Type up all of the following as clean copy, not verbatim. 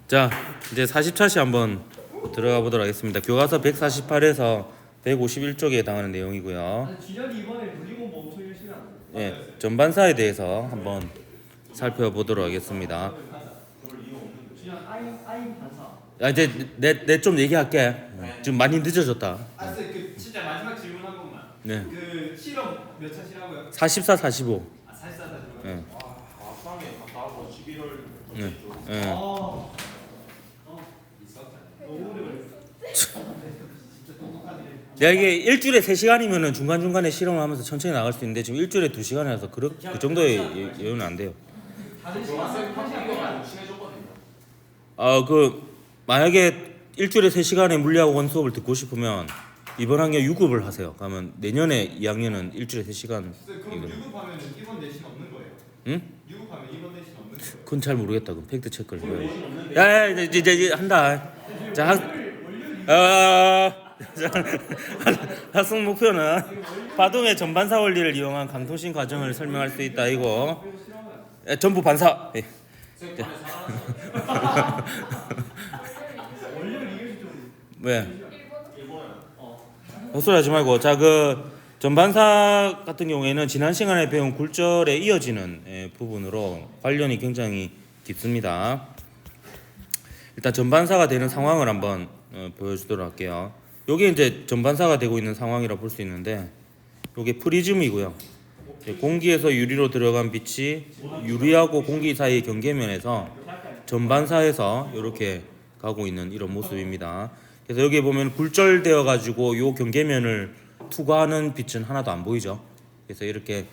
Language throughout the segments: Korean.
자, 이제 40차시 한번 들어가 보도록 하겠습니다. 교과서 148에서 151쪽에 해당하는 내용이고요. 진열이 이번에 물리공부 엄청 열심히 하고. 예, 전반사에 대해서 한번 살펴보도록 하겠습니다. 진열 아인 반사. 야, 이제 내 좀 얘기할게. 지금 많이 늦어졌다. 그 진짜 마지막 질문 한 번만. 네. 그 실험 몇 차시라고요? 44, 45. 아, 44 차시라고요? 예. 상에 갔다 하고 11월 네. 예. 있었잖아요. 너무 오래 걸렸어. 진짜 똑똑하네. 야, 이게 일주일에 3시간이면은 중간중간에 실험을 하면서 천천히 나갈 수 있는데 지금 일주일에 2시간이라서 그 정도의 여유는 안 돼요. 다른 시간 교과서에 한 시간 파티가 친해졌거든요. 만약에 일주일에 3시간의 물리학원 수업을 듣고 싶으면 이번 학년 6급을 하세요. 그러면 내년에 2학년은 일주일에 3시간. 그럼 유급하면 이번 내신 없는 거예요? 응? 유급하면 이번 내신 없는 거예요? 그건 잘 모르겠다. 그럼 팩트 체크를 해요. 야, 이제 한다. 자, 학습 목표는 파동의 전반사 원리를 이용한 강통신 과정을 설명할 수 있다. 이거 전부 반사. 예. 왜? 헛소리 하지 말고. 자, 전반사 같은 경우에는 지난 시간에 배운 굴절에 이어지는 부분으로 관련이 굉장히 깊습니다. 일단 전반사가 되는 상황을 한번 보여주도록 할게요. 요게 이제 전반사가 되고 있는 상황이라 볼 수 있는데, 요게 프리즘이고요. 공기에서 유리로 들어간 빛이 유리하고 공기 사이의 경계면에서 전반사에서 이렇게 가고 있는 이런 모습입니다. 그래서 여기 보면 굴절되어 가지고 요 경계면을 투과하는 빛은 하나도 안 보이죠. 그래서 이렇게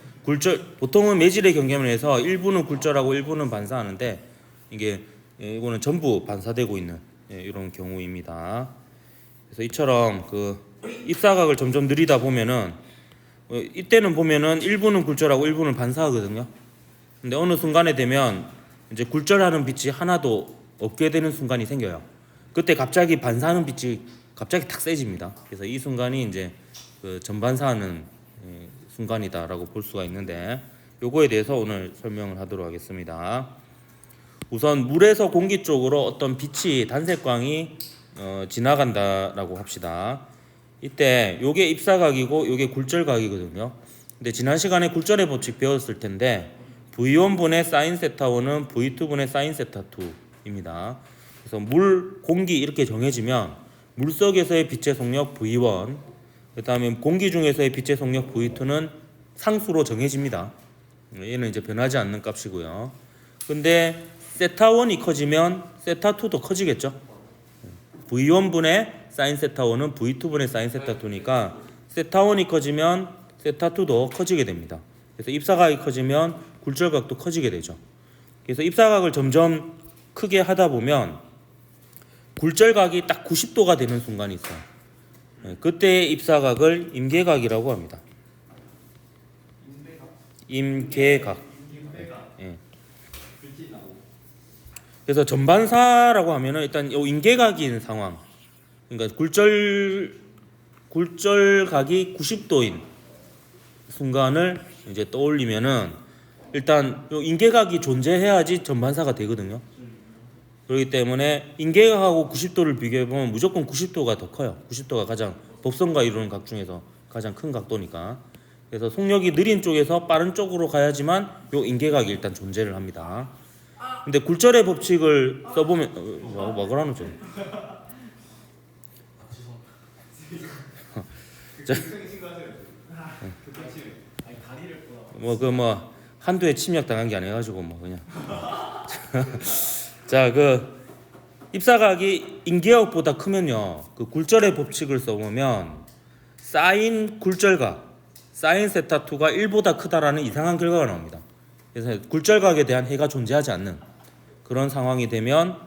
보통은 매질의 경계면에서 일부는 굴절하고 일부는 반사하는데 이거는 전부 반사되고 있는 이런 경우입니다. 그래서 이처럼 입사각을 점점 늘리다 보면은 이때는 보면은 일부는 굴절하고 일부는 반사하거든요. 근데 어느 순간에 되면 이제 굴절하는 빛이 하나도 없게 되는 순간이 생겨요. 그때 갑자기 반사하는 빛이 갑자기 탁 세집니다. 그래서 이 순간이 이제 전반사하는 순간이다라고 볼 수가 있는데, 요거에 대해서 오늘 설명을 하도록 하겠습니다. 우선 물에서 공기 쪽으로 어떤 빛이 단색광이 지나간다라고 합시다. 이때 요게 입사각이고 요게 굴절각이거든요. 근데 지난 시간에 굴절의 법칙 배웠을 텐데 V1분의 사인 세타 1은 V2분의 사인 세타 2입니다. 그래서 공기 이렇게 정해지면 물속에서의 빛의 속력 V1, 그다음에 공기 중에서의 빛의 속력 V2는 상수로 정해집니다. 얘는 이제 변하지 않는 값이고요. 근데 세타 1이 커지면 세타 2도 커지겠죠. V1분의 사인 세타 1은 V2분의 사인 세타 2니까 세타 1이 커지면 세타 2도 커지게 됩니다. 그래서 입사각이 커지면 굴절각도 커지게 되죠. 그래서 입사각을 점점 크게 하다 보면 굴절각이 딱 90도가 되는 순간이 있어요. 그때의 입사각을 임계각이라고 합니다. 임계각. 예. 그래서 전반사라고 하면은 일단 이 임계각인 상황, 그러니까 굴절각이 90도인 순간을 이제 떠올리면은 일단 요 임계각이 존재해야지 전반사가 되거든요. 그렇기 때문에 임계각하고 90도를 비교해 보면 무조건 90도가 더 커요. 90도가 가장 법선과 이루는 각 중에서 가장 큰 각도니까. 그래서 속력이 느린 쪽에서 빠른 쪽으로 가야지만 요 임계각이 일단 존재를 합니다. 근데 굴절의 법칙을 써보면 뭐 그러는 좀. 한두에 침략 당한 게 아니가지고 그냥. 자, 입사각이 임계각보다 크면요, 굴절의 법칙을 써보면 사인 굴절각, 사인 세타 2가 1보다 크다라는 이상한 결과가 나옵니다. 그래서 굴절각에 대한 해가 존재하지 않는 그런 상황이 되면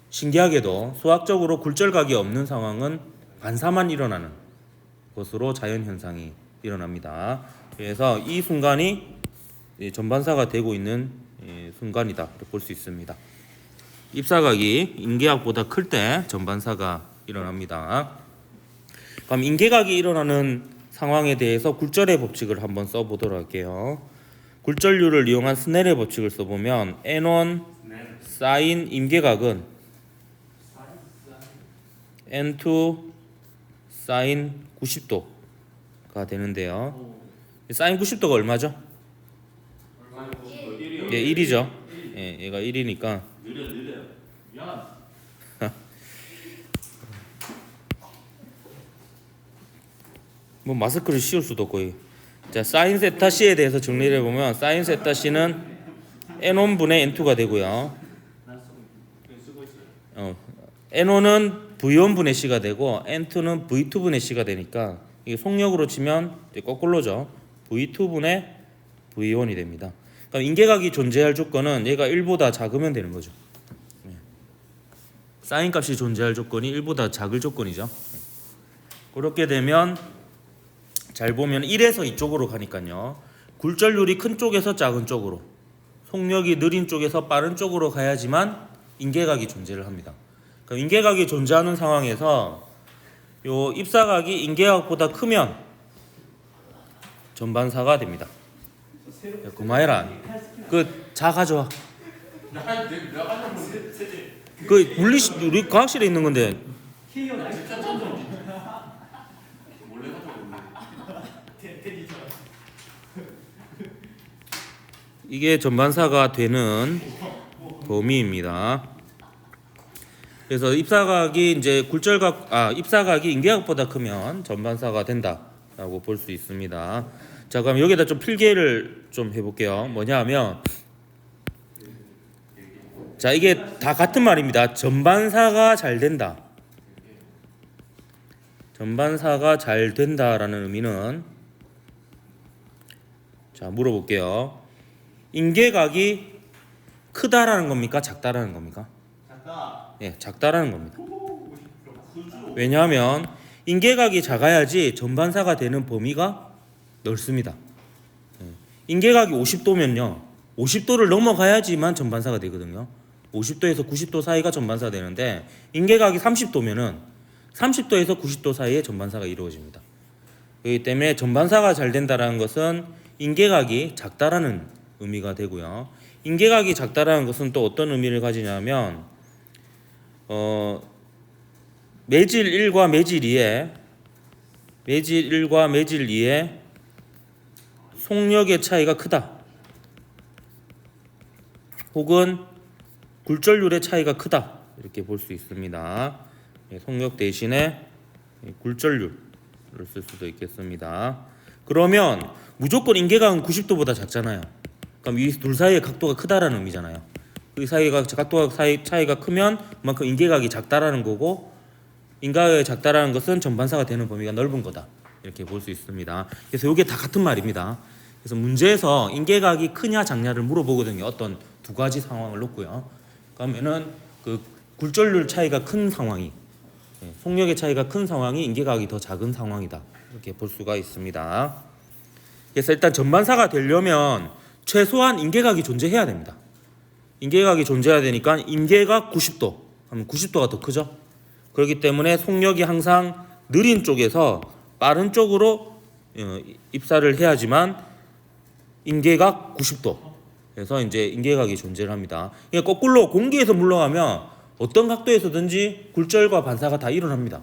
신기하게도 수학적으로 굴절각이 없는 상황은 반사만 일어나는 것으로 자연현상이 일어납니다. 그래서 이 순간이 전반사가 되고 있는 순간이다 볼 수 있습니다. 입사각이 임계각보다 클 때 전반사가 일어납니다. 그럼 임계각이 일어나는 상황에 대해서 굴절의 법칙을 한번 써보도록 할게요. 굴절률을 이용한 스넬의 법칙을 써보면 N1 사인 임계각은 N2 사인 90도가 되는데요. 사인 90도가 얼마죠? 예, 1이죠. 예, 얘가 1이니까 느려요. 야. 뭐 마스크를 씌울 수도 없고. 자, 사인 세타 C에 대해서 정리를 해보면 사인 세타 C는 N1분의 N2가 되고요. N1은 V1분의 C가 되고 N2는 V2분의 C가 되니까 이게 속력으로 치면 이제 거꾸로죠. V2분의 V1이 됩니다. 그러니까 인계각이 존재할 조건은 얘가 1보다 작으면 되는 거죠. 사인 값이 존재할 조건이 1보다 작을 조건이죠. 그렇게 되면 잘 보면 1에서 이쪽으로 가니까요. 굴절률이 큰 쪽에서 작은 쪽으로, 속력이 느린 쪽에서 빠른 쪽으로 가야지만 인계각이 존재를 합니다. 그러니까 인계각이 존재하는 상황에서 요 입사각이 인계각보다 크면 전반사가 됩니다. 야, 그만해라. 그 자 가져와. 그 물리시 우리 과학실에 있는 건데. 몰래 가져올래. 이게 전반사가 되는 범위입니다. 그래서 입사각이 이제 입사각이 인계각보다 크면 전반사가 된다라고 볼 수 있습니다. 자, 그럼 여기다 좀 필기를 좀 해볼게요. 뭐냐하면 자, 이게 다 같은 말입니다. 전반사가 잘 된다. 전반사가 잘 된다라는 의미는 자, 물어볼게요. 인계각이 크다라는 겁니까? 작다라는 겁니까? 작다. 예, 작다라는 겁니다. 왜냐하면 인계각이 작아야지 전반사가 되는 범위가 넓습니다. 인계각이 50도면요. 50도를 넘어가야지만 전반사가 되거든요. 50도에서 90도 사이가 전반사가 되는데 인계각이 30도면은 30도에서 90도 사이에 전반사가 이루어집니다. 그렇기 때문에 전반사가 잘 된다라는 것은 인계각이 작다라는 의미가 되고요. 인계각이 작다라는 것은 또 어떤 의미를 가지냐면 매질 1과 매질 2에 속력의 차이가 크다. 혹은 굴절률의 차이가 크다. 이렇게 볼 수 있습니다. 속력 대신에 굴절률을 쓸 수도 있겠습니다. 그러면 무조건 인계각은 90도보다 작잖아요. 그럼 이 둘 사이의 각도가 크다라는 의미잖아요. 그 사이가 각도가 차이가 크면 그만큼 인계각이 작다라는 거고, 인계각이 작다라는 것은 전반사가 되는 범위가 넓은 거다. 이렇게 볼 수 있습니다. 그래서 이게 다 같은 말입니다. 그래서 문제에서 인계각이 크냐 작냐를 물어보거든요. 어떤 두 가지 상황을 놓고요. 그러면은 그 굴절률 차이가 큰 상황이, 속력의 차이가 큰 상황이 인계각이 더 작은 상황이다. 이렇게 볼 수가 있습니다. 그래서 일단 전반사가 되려면 최소한 인계각이 존재해야 됩니다. 인계각이 존재해야 되니까 인계각 90도 하면 90도가 더 크죠. 그렇기 때문에 속력이 항상 느린 쪽에서 빠른 쪽으로 입사를 해야지만 인계각 90도. 그래서 이제 인계각이 존재를 합니다. 그러니까 거꾸로 공기에서 물러가면 어떤 각도에서든지 굴절과 반사가 다 일어납니다.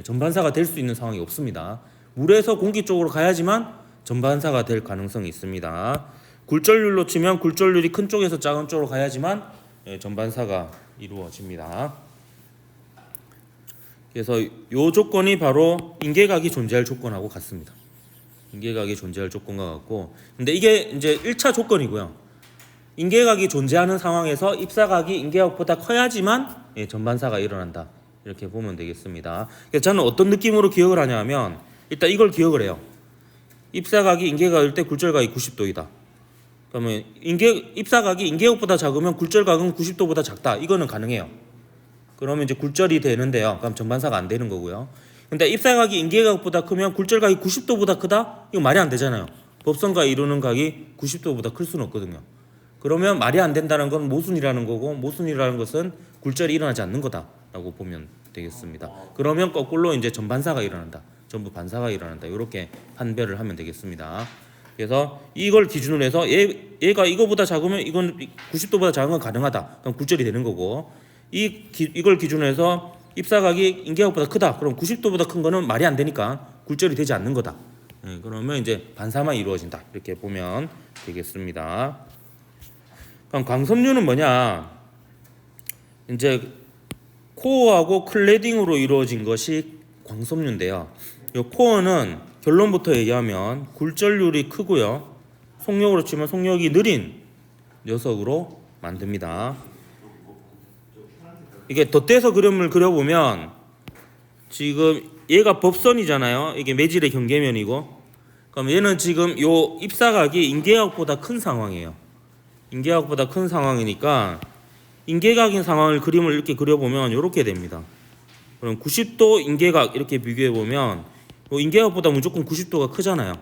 전반사가 될 수 있는 상황이 없습니다. 물에서 공기 쪽으로 가야지만 전반사가 될 가능성이 있습니다. 굴절률로 치면 굴절률이 큰 쪽에서 작은 쪽으로 가야지만 전반사가 이루어집니다. 그래서 이 조건이 바로 인계각이 존재할 조건하고 같습니다. 인계각이 존재할 조건과 같고, 근데 이게 이제 1차 조건이고요. 인계각이 존재하는 상황에서 입사각이 인계각보다 커야지만 전반사가 일어난다. 이렇게 보면 되겠습니다. 그래서 저는 어떤 느낌으로 기억을 하냐면 일단 이걸 기억을 해요. 입사각이 인계각일 때 굴절각이 90도이다. 그러면 입사각이 인계각보다 작으면 굴절각은 90도보다 작다. 이거는 가능해요. 그러면 이제 굴절이 되는데요. 그럼 전반사가 안 되는 거고요. 근데 입사각이 인계각보다 크면 굴절각이 90도보다 크다? 이거 말이 안 되잖아요. 법선과 이루는 각이 90도보다 클 수는 없거든요. 그러면 말이 안 된다는 건 모순이라는 거고, 모순이라는 것은 굴절이 일어나지 않는 거다라고 보면 되겠습니다. 그러면 거꾸로 이제 전반사가 일어난다. 전부 반사가 일어난다. 이렇게 판별을 하면 되겠습니다. 그래서 이걸 기준으로 해서 얘가 이거보다 작으면 이건 90도보다 작은 건 가능하다. 그럼 굴절이 되는 거고, 이걸 기준으로 해서 입사각이 인계각보다 크다. 그럼 90도보다 큰 거는 말이 안 되니까 굴절이 되지 않는 거다. 예, 그러면 이제 반사만 이루어진다. 이렇게 보면 되겠습니다. 그럼 광섬유는 뭐냐? 이제 코어하고 클레딩으로 이루어진 것이 광섬유인데요. 이 코어는 결론부터 얘기하면 굴절률이 크고요. 속력으로 치면 속력이 느린 녀석으로 만듭니다. 이게 덧대서 그림을 그려보면 지금 얘가 법선이잖아요. 이게 매질의 경계면이고, 그럼 얘는 지금 요 입사각이 인계각보다 큰 상황이에요. 인계각보다 큰 상황이니까 인계각인 상황을 그림을 이렇게 그려보면 이렇게 됩니다. 그럼 90도 인계각 이렇게 비교해보면 인계각보다 무조건 90도가 크잖아요.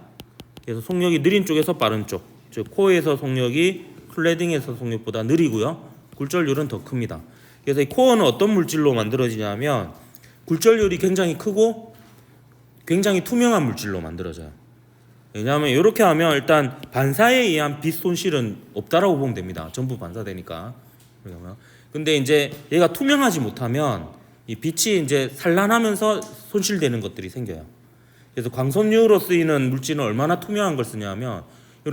그래서 속력이 느린 쪽에서 빠른 쪽, 즉 코어에서 속력이 클레딩에서 속력보다 느리고요. 굴절률은 더 큽니다. 그래서 이 코어는 어떤 물질로 만들어지냐면 굴절률이 굉장히 크고 굉장히 투명한 물질로 만들어져요. 왜냐하면 이렇게 하면 일단 반사에 의한 빛 손실은 없다라고 보면 됩니다. 전부 반사되니까. 근데 이제 얘가 투명하지 못하면 이 빛이 이제 산란하면서 손실되는 것들이 생겨요. 그래서 광섬유로 쓰이는 물질은 얼마나 투명한 걸 쓰냐면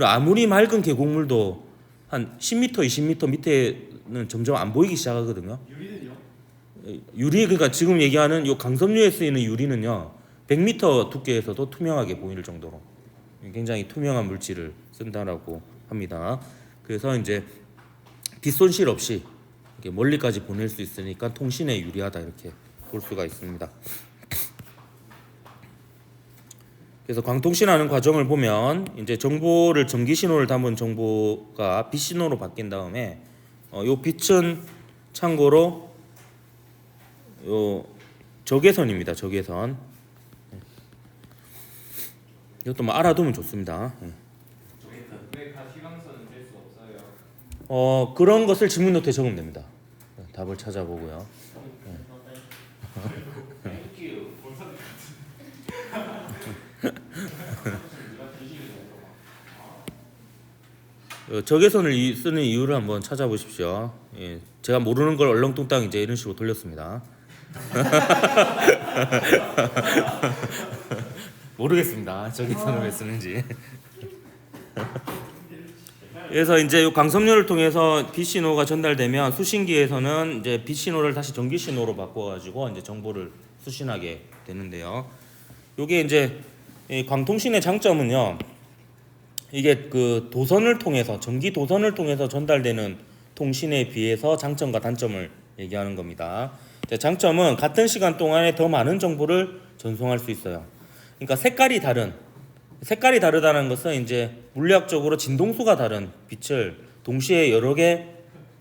아무리 맑은 계곡물도 한 10m, 20m 밑에는 점점 안 보이기 시작하거든요. 유리는요? 유리, 그러니까 지금 얘기하는 요 강섬유에 쓰이는 유리는요 100m 두께에서도 투명하게 보일 정도로 굉장히 투명한 물질을 쓴다라고 합니다. 그래서 이제 빛 손실 없이 이렇게 멀리까지 보낼 수 있으니까 통신에 유리하다 이렇게 볼 수가 있습니다. 그래서 광통신하는 과정을 보면 이제 정보를 전기 신호를 담은 정보가 빛 신호로 바뀐 다음에 요 빛은 참고로 요 적외선입니다. 적외선. 이것도 뭐 알아두면 좋습니다. 왜 가시광선은 될 수 없어요? 그런 것을 질문 노트에 적으면 됩니다. 답을 찾아보고요. 적외선을 쓰는 이유를 한번 찾아보십시오. 예, 제가 모르는 걸 얼렁뚱땅 이제 이런 식으로 돌렸습니다. 모르겠습니다. 적외선을 왜 쓰는지. 그래서 이제 이 광섬유를 통해서 빛 신호가 전달되면 수신기에서는 이제 빛 신호를 다시 전기 신호로 바꿔가지고 이제 정보를 수신하게 되는데요. 이게 이제 이 광통신의 장점은요. 이게 그 도선을 통해서 전기 도선을 통해서 전달되는 통신에 비해서 장점과 단점을 얘기하는 겁니다. 장점은 같은 시간 동안에 더 많은 정보를 전송할 수 있어요. 그러니까 색깔이 다르다는 것은 이제 물리학적으로 진동수가 다른 빛을 동시에 여러 개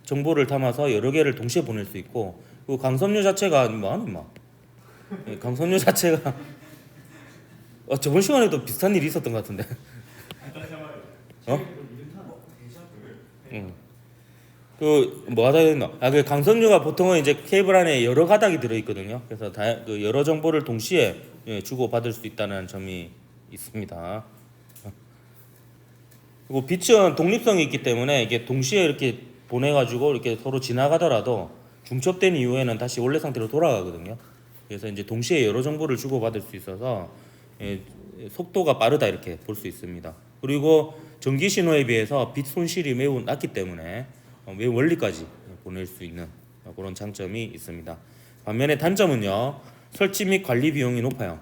정보를 담아서 여러 개를 동시에 보낼 수 있고, 그 광섬유 자체가 광섬유 자체가 저번 시간에도 비슷한 일이 있었던 것 같은데. 그 뭐 하다 했나? 그 강섬유가 보통은 이제 케이블 안에 여러 가닥이 들어 있거든요. 그래서 그 여러 정보를 동시에 주고 받을 수 있다는 점이 있습니다. 그리고 빛은 독립성이 있기 때문에 이게 동시에 이렇게 보내가지고 이렇게 서로 지나가더라도 중첩된 이후에는 다시 원래 상태로 돌아가거든요. 그래서 이제 동시에 여러 정보를 주고 받을 수 있어서 속도가 빠르다 이렇게 볼 수 있습니다. 그리고 전기 신호에 비해서 빛 손실이 매우 낮기 때문에 매우 멀리까지 보낼 수 있는 그런 장점이 있습니다. 반면에 단점은요, 설치 및 관리 비용이 높아요.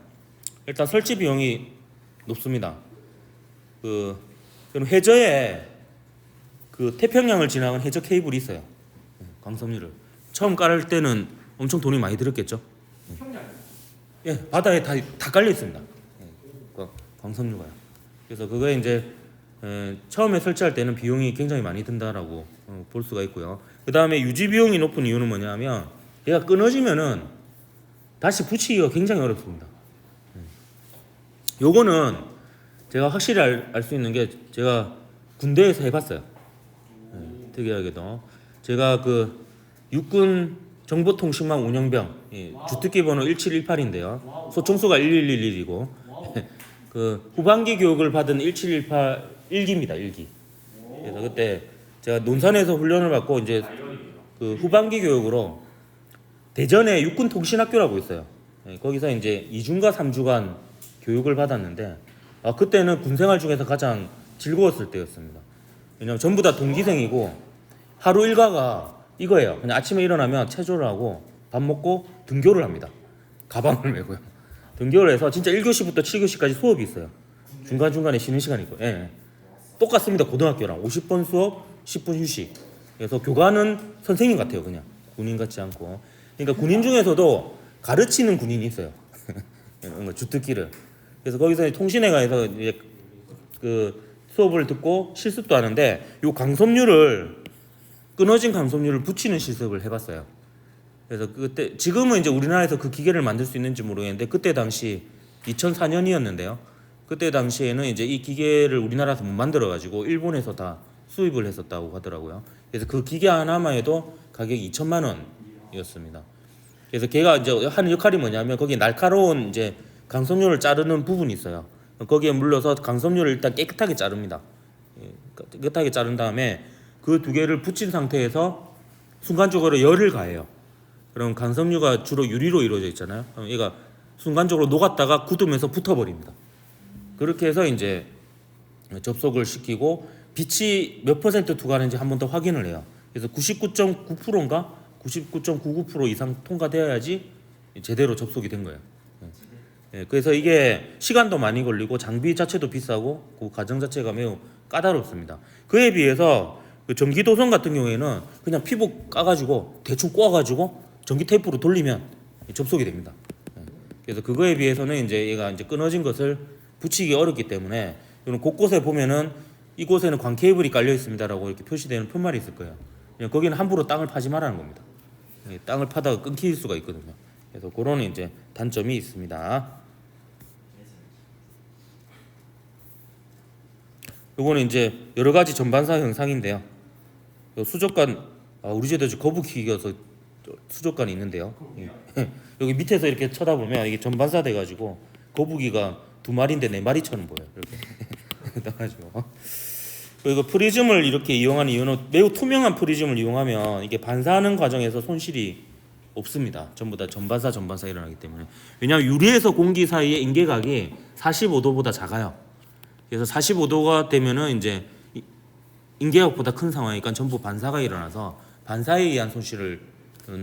일단 설치 비용이 높습니다. 그럼 해저에 그 태평양을 지나간 해저 케이블이 있어요. 광섬유를 처음 깔을 때는 엄청 돈이 많이 들었겠죠. 예, 바다에 다 깔려 있습니다. 광섬유가요. 그래서 그거에 이제 처음에 설치할 때는 비용이 굉장히 많이 든다라고 볼 수가 있고요. 그 다음에 유지 비용이 높은 이유는 뭐냐면 얘가 끊어지면은 다시 붙이기가 굉장히 어렵습니다. 요거는 제가 확실히 알 수 있는 게 제가 군대에서 해봤어요. 특이하게도 제가 그 육군 정보통신망 운영병 주특기 번호 1718인데요. 소총수가 11111이고 그 후반기 교육을 받은 1718 1기입니다. 1기. 그래서 그때 제가 논산에서 훈련을 받고 이제 그 후반기 교육으로 대전에 육군통신학교라고 있어요. 예, 거기서 이제 2주인가 3주간 교육을 받았는데 그때는 군생활 중에서 가장 즐거웠을 때였습니다. 왜냐면 전부 다 동기생이고 하루 일과가 이거예요. 그냥 아침에 일어나면 체조를 하고 밥 먹고 등교를 합니다. 가방을 메고요. 등교를 해서 진짜 1교시부터 7교시까지 수업이 있어요. 중간중간에 쉬는 시간이 있고. 예. 똑같습니다. 고등학교랑 50분 수업, 10분 휴식. 그래서 교관은 선생님 같아요. 그냥 군인 같지 않고. 그러니까 군인 중에서도 가르치는 군인이 있어요. 주특기를. 그래서 거기서 통신회가에서 이제 그 수업을 듣고 실습도 하는데 요 강섭률을 끊어진 강섭률을 붙이는 실습을 해봤어요. 그래서 그때 지금은 이제 우리나라에서 그 기계를 만들 수 있는지 모르겠는데 그때 당시 2004년이었는데요. 그때 당시에는 이제 이 기계를 우리나라에서 못 만들어 가지고 일본에서 다 수입을 했었다고 하더라고요. 그래서 그 기계 하나만 해도 가격이 2천만 원이었습니다. 그래서 걔가 이제 하는 역할이 뭐냐면 거기 날카로운 이제 강섭률을 자르는 부분이 있어요. 거기에 물러서 강섭률을 일단 깨끗하게 자릅니다. 깨끗하게 자른 다음에 그 두 개를 붙인 상태에서 순간적으로 열을 가해요. 그럼 강섭류가 주로 유리로 이루어져 있잖아요. 그럼 얘가 순간적으로 녹았다가 굳으면서 붙어버립니다. 그렇게 해서 이제 접속을 시키고 빛이 몇 퍼센트 투과하는지 한 번 더 확인을 해요. 그래서 99.9%인가 99.99% 이상 통과되어야지 제대로 접속이 된 거예요. 그래서 이게 시간도 많이 걸리고 장비 자체도 비싸고 그 과정 자체가 매우 까다롭습니다. 그에 비해서 그 전기 도선 같은 경우에는 그냥 피부 까가지고 대충 꼬아가지고 전기 테이프로 돌리면 접속이 됩니다. 그래서 그거에 비해서는 이제 얘가 이제 끊어진 것을 붙이기 어렵기 때문에 이런 곳곳에 보면은 이곳에는 광 케이블이 깔려 있습니다라고 이렇게 표시되는 편말이 있을 거예요. 거기는 함부로 땅을 파지 말라는 겁니다. 땅을 파다가 끊길 수가 있거든요. 그래서 그런 이제 단점이 있습니다. 요거는 이제 여러 가지 전반사 형상인데요. 수족관 우리 집에도 거북이여서 수족관이 있는데요. 여기 밑에서 이렇게 쳐다보면 이게 전반사 돼가지고 거북이가 2마리인데 4마리처럼 보여요. 이렇게 떠가지고. 그리고 프리즘을 이렇게 이용하는 이유는 매우 투명한 프리즘을 이용하면 이게 반사하는 과정에서 손실이 없습니다. 전부 다 전반사 일어나기 때문에. 왜냐하면 유리에서 공기 사이의 인계각이 45도보다 작아요. 그래서 45도가 되면은 이제 인계각보다 큰 상황이니까 전부 반사가 일어나서 반사에 의한 손실은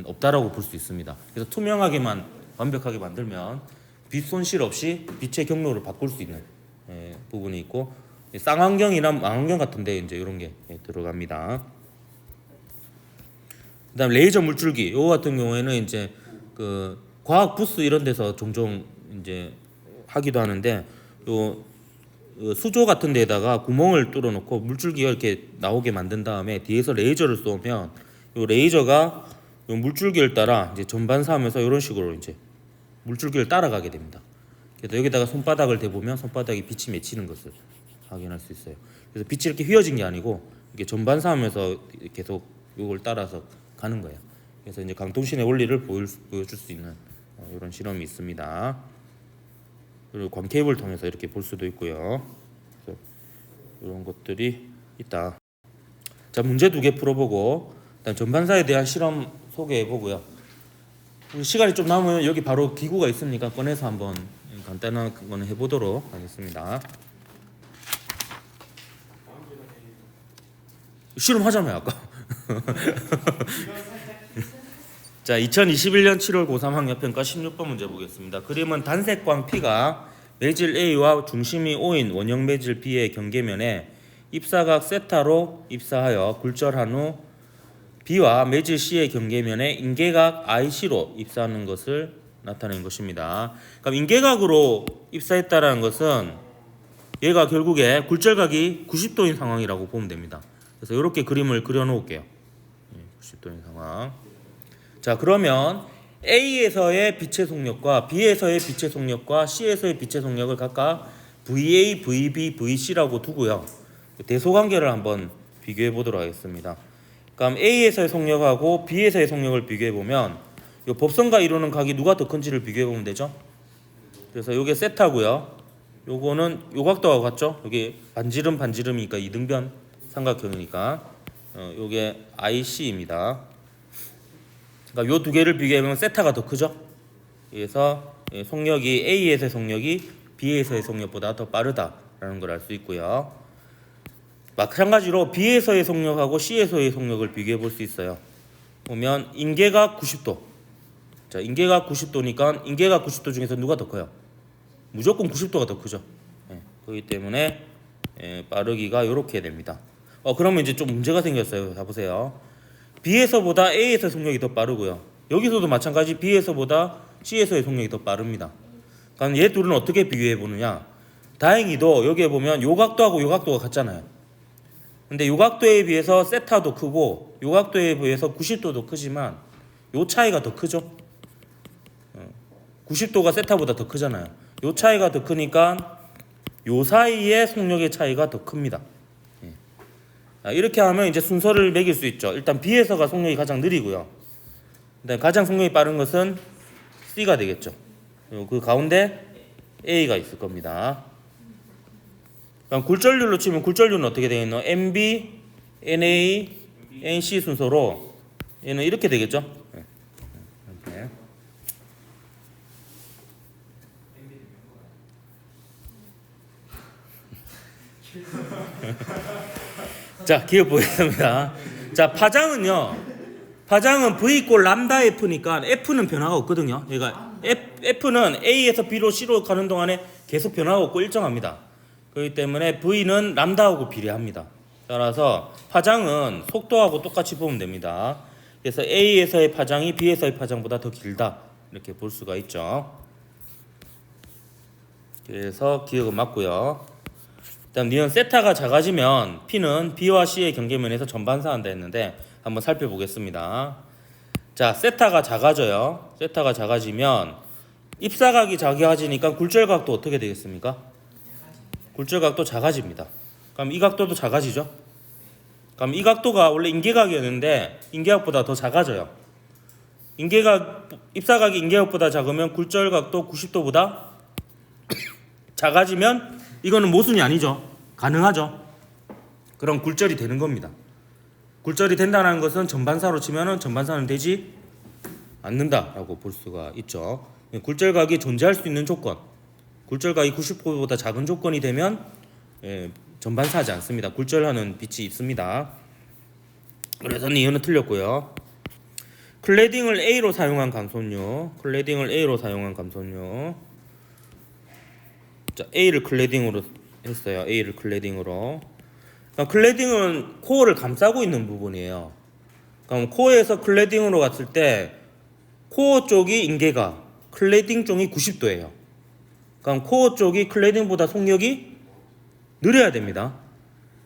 없다라고 볼 수 있습니다. 그래서 투명하게만 완벽하게 만들면 빛 손실 없이 빛의 경로를 바꿀 수 있는 부분이 있고 쌍안경이나 망원경 같은데 이제 이런 게 들어갑니다. 그다음 레이저 물줄기 요거 같은 경우에는 이제 그 과학 부스 이런 데서 종종 이제 하기도 하는데 요 수조 같은 데다가 구멍을 뚫어 놓고 물줄기가 이렇게 나오게 만든 다음에 뒤에서 레이저를 쏘면 요 레이저가 요 물줄기를 따라 이제 전반사하면서 이런 식으로 이제 물줄기를 따라가게 됩니다. 그래서 여기다가 손바닥을 대보면 손바닥에 빛이 맺히는 것을 확인할 수 있어요. 그래서 빛이 이렇게 휘어진 게 아니고 이게 전반사하면서 계속 이걸 따라서 가는 거예요. 그래서 이제 강통신의 원리를 보여줄 수 있는 이런 실험이 있습니다. 그리고 광 케이블을 통해서 이렇게 볼 수도 있고요. 그래서 이런 것들이 있다. 자, 문제 2개 풀어보고 일단 전반사에 대한 실험 소개해 보고요. 시간이 좀 남으면 여기 바로 기구가 있으니까 꺼내서 한번 간단한 거는 해보도록 하겠습니다. 실험하자며 아까. 자, 2021년 7월 고3 학력평가 16번 문제 보겠습니다. 그림은 단색광 P가 매질 A와 중심이 O인 원형 매질 B의 경계면에 입사각 세타로 입사하여 굴절한 후 B와 매질 C의 경계면에 인계각 IC로 입사하는 것을 나타낸 것입니다. 그럼 인계각으로 입사했다라는 것은 얘가 결국에 굴절각이 90도인 상황이라고 보면 됩니다. 그래서 이렇게 그림을 그려놓을게요. 90도인 상황. 자, 그러면 A에서의 빛의 속력과 B에서의 빛의 속력과 C에서의 빛의 속력을 각각 VA, VB, VC라고 두고요. 대소관계를 한번 비교해 보도록 하겠습니다. 그럼 A에서의 속력하고 B에서의 속력을 비교해 보면 이 법선과 이루는 각이 누가 더 큰지를 비교해 보면 되죠. 그래서 이게 세타고요. 요거는 요 각도하고 같죠. 여기 반지름이니까 이등변 삼각형이니까 요게 IC입니다. 그러니까 요 두 개를 비교해보면 세타가 더 크죠. 그래서 속력이 A에서의 속력이 B에서의 속력보다 더 빠르다라는 걸 알 수 있고요. 마찬가지로 B에서의 속력하고 C에서의 속력을 비교해 볼 수 있어요. 보면 인계가 90도. 자, 인계가 90도니까 인계가 90도 중에서 누가 더 커요? 무조건 90도가 더 크죠. 그렇기 때문에 빠르기가 이렇게 됩니다. 그러면 이제 좀 문제가 생겼어요. 자 보세요. B에서보다 A에서 속력이 더 빠르고요. 여기서도 마찬가지 B에서보다 C에서의 속력이 더 빠릅니다. 그러니까 얘 둘은 어떻게 비교해 보느냐? 다행히도 여기에 보면 요 각도하고 요 각도가 같잖아요. 근데 요 각도에 비해서 세타도 크고 요 각도에 비해서 90도도 크지만 요 차이가 더 크죠. 90도가 세타보다 더 크잖아요. 요 차이가 더 크니까 요 사이의 속력의 차이가 더 큽니다. 이렇게 하면 이제 순서를 매길 수 있죠. 일단 B에서가 속력이 가장 느리고요. 그다음에 가장 속력이 빠른 것은 C가 되겠죠. 그리고 그 가운데 A가 있을 겁니다. 그럼 굴절률로 치면 굴절률은 어떻게 되겠노? MB, NA, NC 순서로 얘는 이렇게 되겠죠. 이렇게. 자, 기억 보겠습니다. 자, 파장은 V 꼴 람다 F니까 F는 변화가 없거든요. 그러니까 F는 A에서 B로 C로 가는 동안에 계속 변화가 없고 일정합니다. 그렇기 때문에 V는 람다하고 비례합니다. 따라서 파장은 속도하고 똑같이 보면 됩니다. 그래서 A에서의 파장이 B에서의 파장보다 더 길다. 이렇게 볼 수가 있죠. 그래서 기억은 맞고요. 일단 니은 세타가 작아지면 P는 B와 C의 경계면에서 전반사한다 했는데 한번 살펴보겠습니다. 자, 세타가 작아져요. 세타가 작아지면 입사각이 작아지니까 굴절각도 어떻게 되겠습니까? 굴절각도 작아집니다. 그럼 이 각도도 작아지죠? 그럼 이 각도가 원래 인계각이었는데 인계각보다 더 작아져요. 입사각이 인계각보다 작으면 굴절각도 90도보다 작아지면 이거는 모순이 아니죠. 가능하죠. 그럼 굴절이 되는 겁니다. 굴절이 된다는 것은 전반사로 치면은 전반사는 되지 않는다라고 볼 수가 있죠. 굴절각이 존재할 수 있는 조건, 굴절각이 90도보다 작은 조건이 되면 전반사하지 않습니다. 굴절하는 빛이 있습니다. 그래서 이유는 틀렸고요. 클레딩을 A로 사용한 감소료, 자, A를 클레딩으로 했어요. A를 클레딩으로. 그러니까 클레딩은 코어를 감싸고 있는 부분이에요. 그럼 코어에서 클레딩으로 갔을 때 코어 쪽이 인계가, 클레딩 쪽이 90도예요. 그럼 코어 쪽이 클레딩보다 속력이 느려야 됩니다.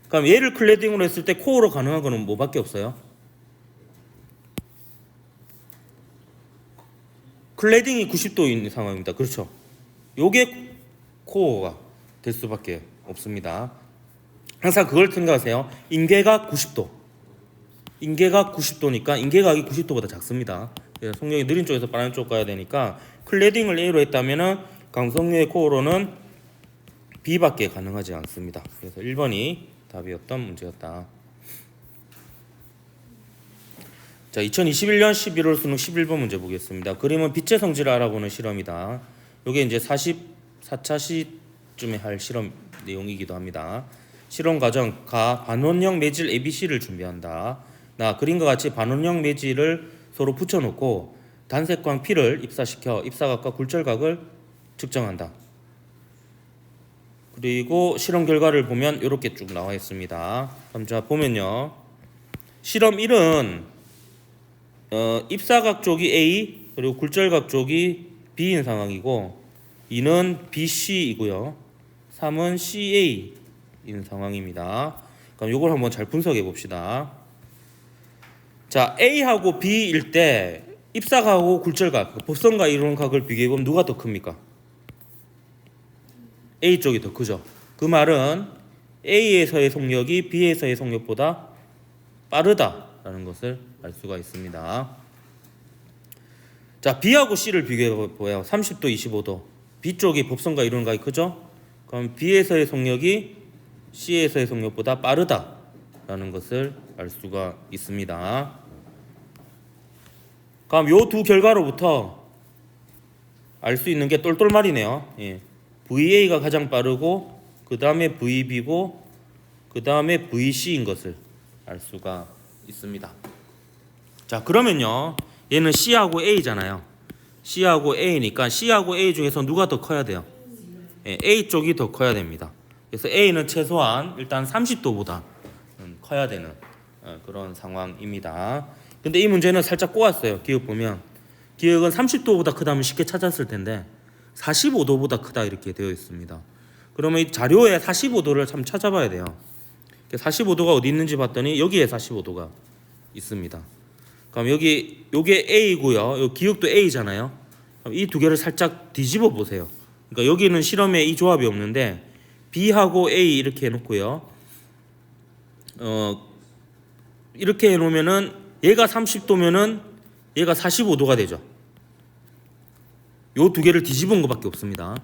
그럼 얘를 클레딩으로 했을 때 코어로 가능한 거는 뭐밖에 없어요? 클레딩이 90도인 상황입니다. 그렇죠? 요게 코어가 될 수밖에 없습니다. 항상 그걸 생각하세요. 인계각 90도. 인계각 90도니까 인계각이 90도보다 작습니다. 그래서 속력이 느린 쪽에서 빠른 쪽 가야 되니까 클레딩을 A로 했다면은 강속류의 코어로는 B밖에 가능하지 않습니다. 그래서 1번이 답이었던 문제였다. 자, 2021년 11월 수능 11번 문제 보겠습니다. 그림은 빛의 성질을 알아보는 실험이다. 이게 이제 44차 시쯤에 할 실험 내용이기도 합니다. 실험 과정 가 반원형 매질 ABC를 준비한다. 나 그림과 같이 반원형 매질을 서로 붙여놓고 단색광 P를 입사시켜 입사각과 굴절각을 측정한다. 그리고 실험 결과를 보면 이렇게 쭉 나와 있습니다. 그럼 자 보면요. 실험 1은 입사각 쪽이 A 그리고 굴절각 쪽이 B인 상황이고 2는 BC이고요. 3은 CA인 상황입니다. 그럼 이걸 한번 잘 분석해 봅시다. 자, A하고 B일 때 입사각하고 굴절각, 법선과 이론각을 비교해 보면 누가 더 큽니까? A 쪽이 더 크죠. 그 말은 A에서의 속력이 B에서의 속력보다 빠르다라는 것을 알 수가 있습니다. 자, B하고 C를 비교해 보아요. 30도, 25도. B 쪽이 법선과 이론각이 크죠? 그럼 B에서의 속력이 C에서의 속력보다 빠르다라는 것을 알 수가 있습니다. 그럼 요 두 결과로부터 알 수 있는 게 똘똘말이네요. 예. VA가 가장 빠르고 그 다음에 VB고 그 다음에 VC인 것을 알 수가 있습니다. 자, 그러면요, 얘는 C하고 A잖아요. C하고 A니까 C하고 A 중에서 누가 더 커야 돼요? 예, A 쪽이 더 커야 됩니다. 그래서 A는 최소한 일단 30도보다 커야 되는 그런 상황입니다. 근데 이 문제는 살짝 꼬았어요. 기억 보면 기억은 30도보다 크다면 쉽게 찾았을 텐데 45도보다 크다 이렇게 되어 있습니다. 그러면 이 자료에 45도를 참 찾아봐야 돼요. 45도가 어디 있는지 봤더니 여기에 45도가 있습니다. 그럼 여기 요게 A고요. 요 기억도 A잖아요. 이 두 개를 살짝 뒤집어 보세요. 그러니까 여기는 실험에 이 조합이 없는데 B하고 A 이렇게 해놓고요. 이렇게 해놓으면은 얘가 30도면은 얘가 45도가 되죠. 요 두 개를 뒤집은 것밖에 없습니다.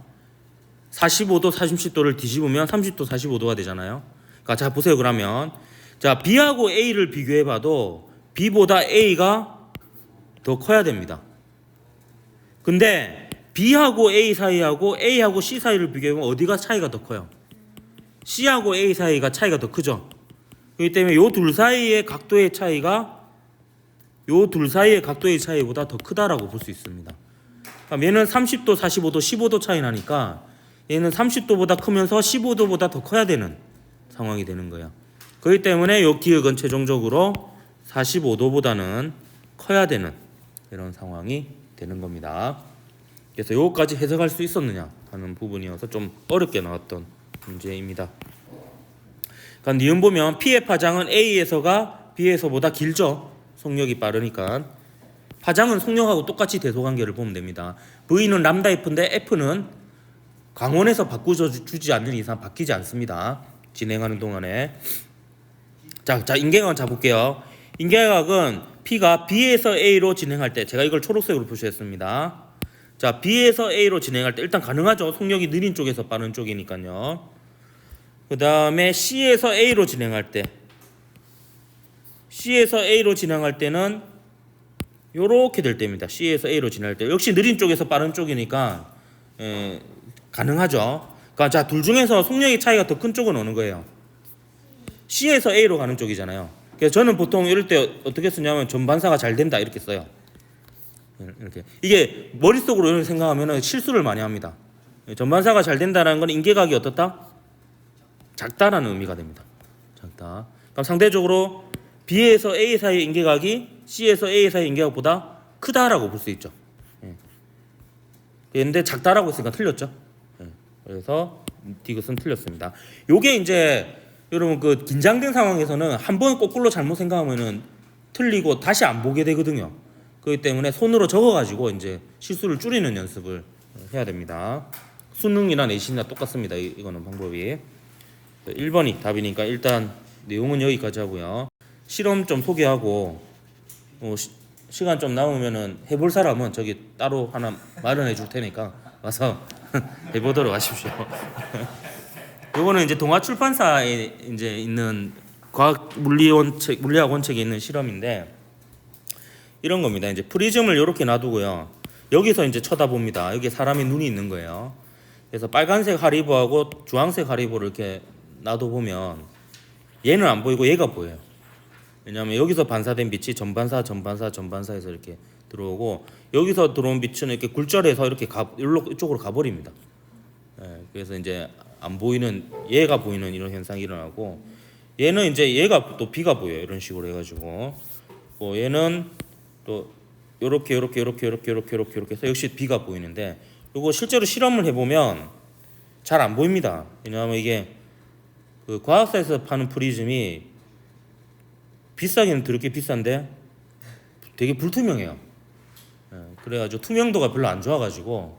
45도, 30도를 뒤집으면 30도, 45도가 되잖아요. 그러니까 자 보세요. 그러면 자 B하고 A를 비교해봐도 B보다 A가 더 커야 됩니다. 근데 B하고 A 사이하고 A하고 C 사이를 비교해보면 어디가 차이가 더 커요? C하고 A 사이가 차이가 더 크죠. 그렇기 때문에 요 둘 사이의 각도의 차이가 요 둘 사이의 각도의 차이보다 더 크다라고 볼 수 있습니다. 그럼 얘는 30도, 45도, 15도 차이 나니까 얘는 30도보다 크면서 15도보다 더 커야 되는 상황이 되는 거예요. 그렇기 때문에 요 기억은 최종적으로 45도보다는 커야 되는 이런 상황이 되는 겁니다. 그래서 요거까지 해석할 수 있었느냐 하는 부분이어서 좀 어렵게 나왔던 문제입니다. 그러니까 니은 보면 P의 파장은 A에서가 B에서보다 길죠. 속력이 빠르니까. 파장은 속력하고 똑같이 대소관계를 보면 됩니다. V는 람다 F인데 F는 광원에서 바꾸어주지 않는 이상 바뀌지 않습니다. 진행하는 동안에. 자 인계각은 잡을게요. 인계각은 P가 B에서 A로 진행할 때 제가 이걸 초록색으로 표시했습니다. 자 B에서 A로 진행할 때 일단 가능하죠. 속력이 느린 쪽에서 빠른 쪽이니까요. 그 다음에 C에서 A로 진행할 때 C에서 A로 진행할 때는 요렇게 될 때입니다. C에서 A로 진행할 때 역시 느린 쪽에서 빠른 쪽이니까 가능하죠. 그러니까 자 둘 중에서 속력의 차이가 더 큰 쪽은 어느 거예요? C에서 A로 가는 쪽이잖아요. 그래서 저는 보통 이럴 때 어떻게 쓰냐면 전반사가 잘 된다 이렇게 써요. 이렇게 이게 머릿속으로 이렇게 생각하면 실수를 많이 합니다. 전반사가 잘 된다는 건 인계각이 어떻다? 작다라는 의미가 됩니다. 작다. 그럼 상대적으로 B에서 A 사이의 인계각이 C에서 A 사이의 인계각보다 크다라고 볼 수 있죠. 그런데 작다라고 했으니까 틀렸죠. 그래서 디귿은 틀렸습니다. 요게 이제 여러분 그 긴장된 상황에서는 한 번 거꾸로 잘못 생각하면은 틀리고 다시 안 보게 되거든요. 그렇기 때문에 손으로 적어가지고 이제 실수를 줄이는 연습을 해야 됩니다. 수능이나 내신이나 똑같습니다. 이거는 방법이. 1번이 답이니까 일단 내용은 여기까지 하고요. 실험 좀 소개하고 시간 좀 남으면은 해볼 사람은 저기 따로 하나 마련해 줄 테니까 와서 해보도록 하십시오. 요거는 이제 동아출판사에 이제 있는 과학 물리학 원칙에 있는 실험인데 이런 겁니다. 이제 프리즘을 이렇게 놔두고요. 여기서 이제 쳐다봅니다. 여기 사람의 눈이 있는 거예요. 그래서 빨간색 하리보하고 주황색 하리보를 이렇게 놔둬보면 얘는 안 보이고 얘가 보여요. 왜냐하면 여기서 반사된 빛이 전반사에서 이렇게 들어오고 여기서 들어온 빛은 이렇게 굴절해서 이렇게 이쪽으로 가버립니다. 그래서 이제 안 보이는 얘가 보이는 이런 현상이 일어나고 얘는 이제 얘가 또 B가 보여요. 이런 식으로 해가지고 얘는 또 요렇게 해서 역시 B가 보이는데 이거 실제로 실험을 해보면 잘 안 보입니다. 왜냐하면 이게 그 과학사에서 파는 프리즘이 비싸기는 더럽게 비싼데 되게 불투명해요. 그래가지고 투명도가 별로 안 좋아가지고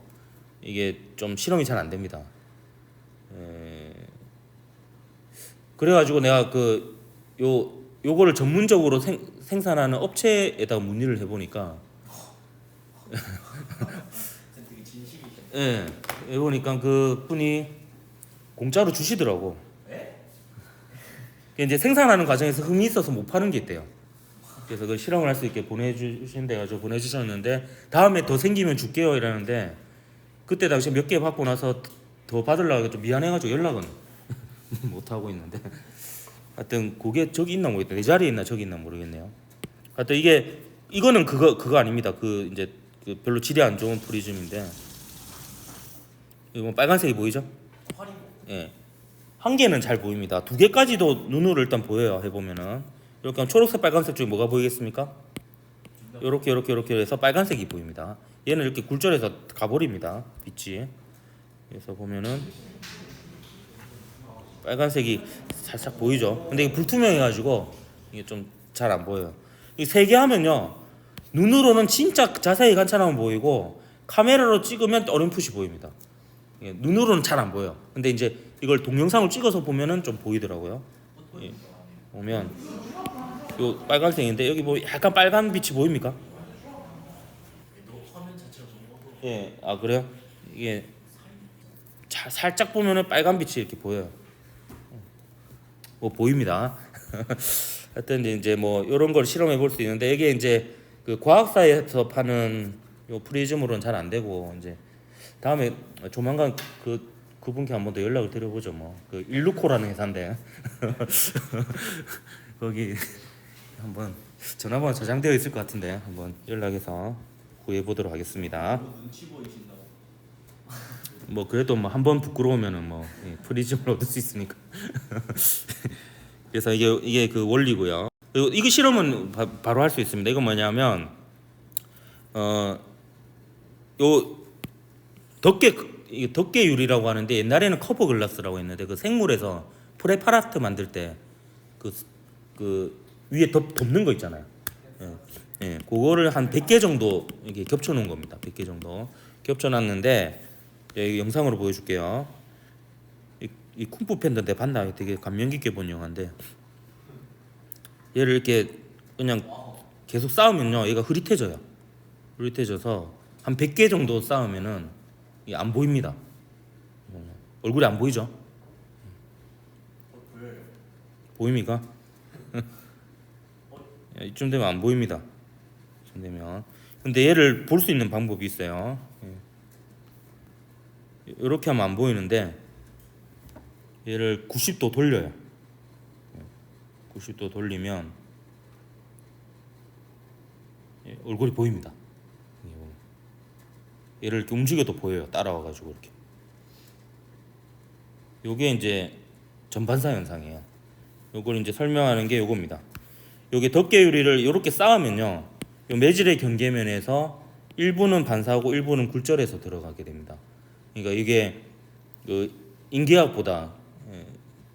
이게 좀 실험이 잘 안 됩니다. 그래가지고 내가 요거를 전문적으로 생산하는 업체에다가 문의를 해보니까 해보니까 그 분이 공짜로 주시더라고. 이제 생산하는 과정에서 흠이 있어서 못 파는 게 있대요. 그래서 그 실험을 할 수 있게 보내주신대 가지고 보내주셨는데 다음에 더 생기면 줄게요 이러는데 그때 당시 몇 개 받고 나서 더 받으려고 좀 미안해가지고 연락은 못 하고 있는데 하여튼 그게 저기 있나 모르겠다. 내 자리에 있나 저기 있나 모르겠네요. 하여튼 이거는 그거 아닙니다. 그 이제 그 별로 질이 안 좋은 프리즘인데 이거 뭐 빨간색이 보이죠? 예. 한 개는 잘 보입니다. 두 개까지도 눈으로 일단 보여요. 해보면은 이렇게 하면 초록색, 빨간색 중에 뭐가 보이겠습니까? 요렇게 해서 빨간색이 보입니다. 얘는 이렇게 굴절해서 가버립니다. 빛이. 그래서 보면은 빨간색이 살짝 보이죠. 근데 이게 불투명해가지고 이게 좀 잘 안 보여요. 이 세 개 하면요 눈으로는 진짜 자세히 관찰하면 보이고 카메라로 찍으면 어렴풋이 보입니다. 예, 눈으로는 잘 안 보여. 근데 이제 이걸 동영상을 찍어서 보면은 좀 보이더라고요. 예, 보면 요 빨간색인데 여기 뭐 약간 빨간 빛이 보입니까? 예, 아 그래요? 이게 살짝 보면은 빨간 빛이 이렇게 보여요. 뭐 보입니다. 하여튼 이제 뭐 이런 걸 실험해 볼 수 있는데 이게 이제 그 과학사에서 파는 요 프리즘으로는 잘 안 되고 이제 다음에 조만간 그분께 한번 더 연락을 드려보죠. 뭐 그 일루코라는 회사인데 거기 한번 전화번호 저장되어 있을 것 같은데 한번 연락해서 구해 보도록 하겠습니다. 눈치 보이신다고. 뭐 그래도 뭐 한 번 부끄러우면은 뭐 프리즘을 얻을 수 있으니까. 그래서 이게 그 원리고요. 그리고 이거 실험은 바로 할 수 있습니다. 이건 뭐냐면 요 이게 덮개 유리라고 하는데 옛날에는 커버 글라스라고 했는데 그 생물에서 프레파라트 만들 때 그 위에 덮는 거 있잖아요. 예, 그거를 한 100개 정도 이렇게 겹쳐 놓은 겁니다. 100개 정도 겹쳐 놨는데 이 영상으로 보여줄게요. 이 쿵푸 팬더인데 봤나? 되게 감명 깊게 본 영화인데 얘를 이렇게 그냥 계속 쌓으면요 얘가 흐릿해져요. 흐릿해져서 한 100개 정도 쌓으면은 이게 안 보입니다. 얼굴이 안 보이죠? 보입니까? 이쯤 되면 안 보입니다. 이쯤 되면. 근데 얘를 볼 수 있는 방법이 있어요. 이렇게 하면 안 보이는데 얘를 90도 돌려요. 90도 돌리면 얼굴이 보입니다. 얘를 이렇게 움직여도 보여요. 따라와가지고 이렇게. 요게 이제 전반사 현상이에요. 요걸 이제 설명하는 게 요겁니다. 요게 덮개 유리를 이렇게 쌓으면요, 요 매질의 경계면에서 일부는 반사하고 일부는 굴절해서 들어가게 됩니다. 그러니까 이게 그 인기압보다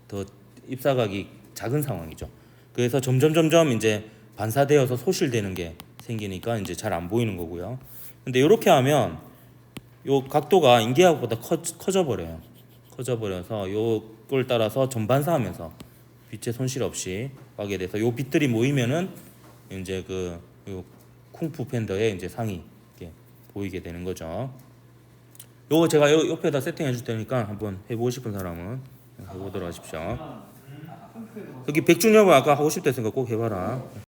더 입사각이 작은 상황이죠. 그래서 점점 이제 반사되어서 소실되는 게 생기니까 이제 잘 안 보이는 거고요. 근데 이렇게 하면 요 각도가 인기압보다 커져 버려요. 커져 버려서 요걸 따라서 전반사하면서 빛의 손실 없이 가게 돼서 요 빛들이 모이면은 이제 요 쿵푸 팬더의 이제 상이 이렇게 보이게 되는 거죠. 요거 제가 옆에다 세팅해 줄 테니까 한번 해보고 싶은 사람은 해보도록 하십시오. 여기 백준엽은 아까 하고 싶다 했으니까 꼭 해봐라.